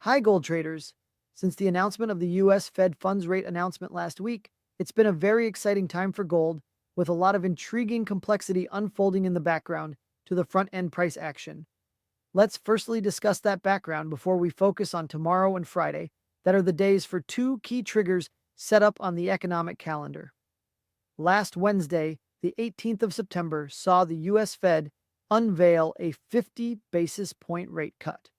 Hi, gold traders. Since the announcement of the US Fed funds rate announcement last week, it's been a very exciting time for gold, with a lot of intriguing complexity unfolding in the background to the front end price action. Let's firstly discuss that background before we focus on tomorrow and Friday, that are the days for two key triggers set up on the economic calendar. Last Wednesday, the 18th of September, saw the US Fed unveil a 50 basis point rate cut.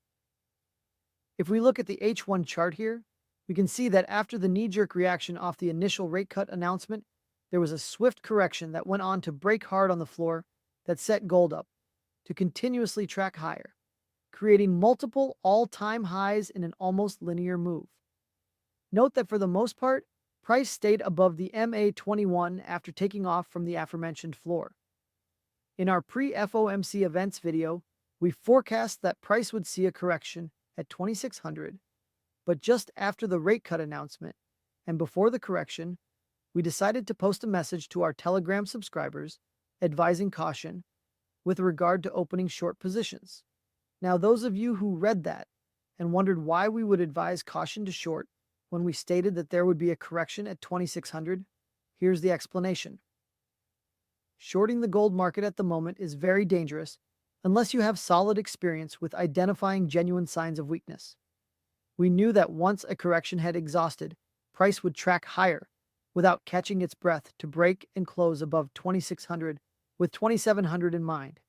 If we look at the H1 chart here, we can see that after the knee-jerk reaction off the initial rate cut announcement, there was a swift correction that went on to break hard on the floor that set gold up to continuously track higher, creating multiple all-time highs in an almost linear move. Note that for the most part, price stayed above the MA21 after taking off from the aforementioned floor. In our pre-FOMC events video, we forecast that price would see a correction at 2600, but just after the rate cut announcement and before the correction, we decided to post a message to our Telegram subscribers advising caution with regard to opening short positions. Now, those of you who read that and wondered why we would advise caution to short when we stated that there would be a correction at 2600, here's the explanation. Shorting the gold market at the moment is very dangerous unless you have solid experience with identifying genuine signs of weakness. We knew that once a correction had exhausted, price would track higher without catching its breath to break and close above 2600 with 2700 in mind.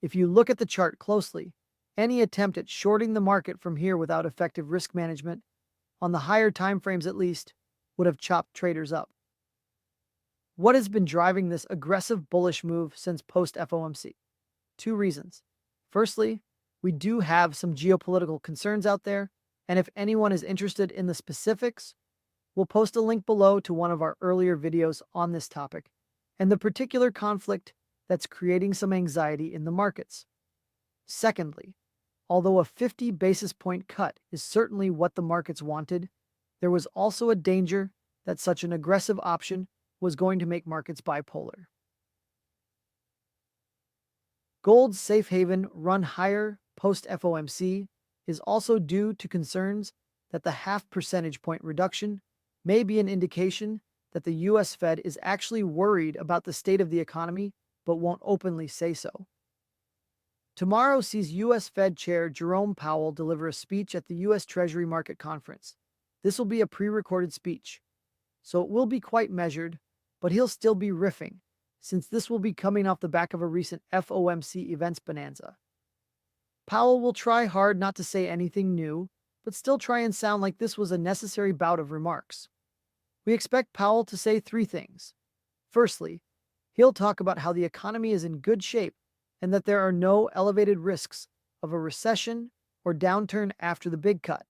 If you look at the chart closely, any attempt at shorting the market from here without effective risk management, on the higher time frames at least, would have chopped traders up. What has been driving this aggressive bullish move since post-FOMC? Two reasons. Firstly, we do have some geopolitical concerns out there, and if anyone is interested in the specifics, we'll post a link below to one of our earlier videos on this topic and the particular conflict that's creating some anxiety in the markets. Secondly, although a 50 basis point cut is certainly what the markets wanted, there was also a danger that such an aggressive option was going to make markets bipolar. Gold's safe haven run higher post-FOMC is also due to concerns that the half percentage point reduction may be an indication that the US Fed is actually worried about the state of the economy but won't openly say so. Tomorrow sees US Fed Chair Jerome Powell deliver a speech at the US Treasury Market Conference. This will be a pre-recorded speech, so it will be quite measured, but he'll still be riffing, since this will be coming off the back of a recent FOMC events bonanza. Powell will try hard not to say anything new, but still try and sound like this was a necessary bout of remarks. We expect Powell to say three things. Firstly, he'll talk about how the economy is in good shape and that there are no elevated risks of a recession or downturn after the big cut.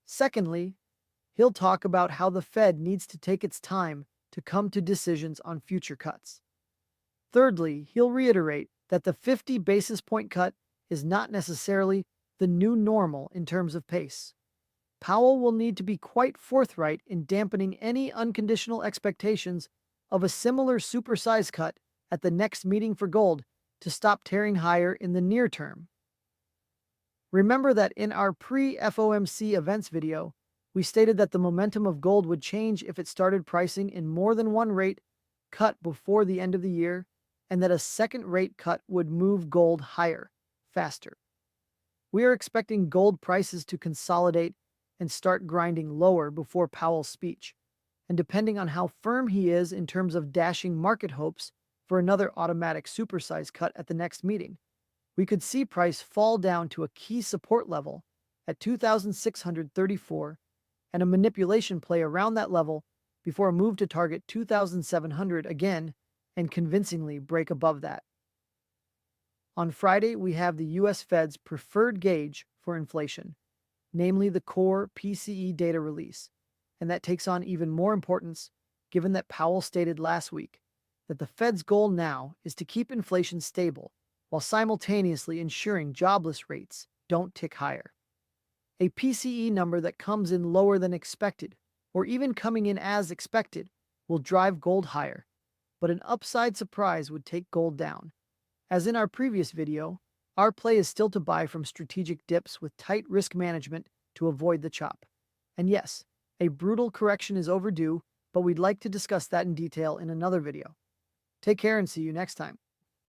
Secondly, he'll talk about how the Fed needs to take its time to come to decisions on future cuts. Thirdly, he'll reiterate that the 50 basis point cut is not necessarily the new normal in terms of pace. Powell will need to be quite forthright in dampening any unconditional expectations of a similar supersized cut at the next meeting for gold to stop tearing higher in the near term. Remember that in our pre-FOMC events video, we stated that the momentum of gold would change if it started pricing in more than one rate cut before the end of the year, and that a second rate cut would move gold higher, faster. We are expecting gold prices to consolidate and start grinding lower before Powell's speech, and depending on how firm he is in terms of dashing market hopes for another automatic supersize cut at the next meeting, we could see price fall down to a key support level at 2,634 and a manipulation play around that level before a move to target 2,700 again and convincingly break above that. On Friday, we have the US Fed's preferred gauge for inflation, namely the core PCE data release, and that takes on even more importance given that Powell stated last week that the Fed's goal now is to keep inflation stable while simultaneously ensuring jobless rates don't tick higher. A PCE number that comes in lower than expected, or even coming in as expected, will drive gold higher, but an upside surprise would take gold down. As in our previous video, our play is still to buy from strategic dips with tight risk management to avoid the chop. And yes, a brutal correction is overdue, but we'd like to discuss that in detail in another video. Take care and see you next time.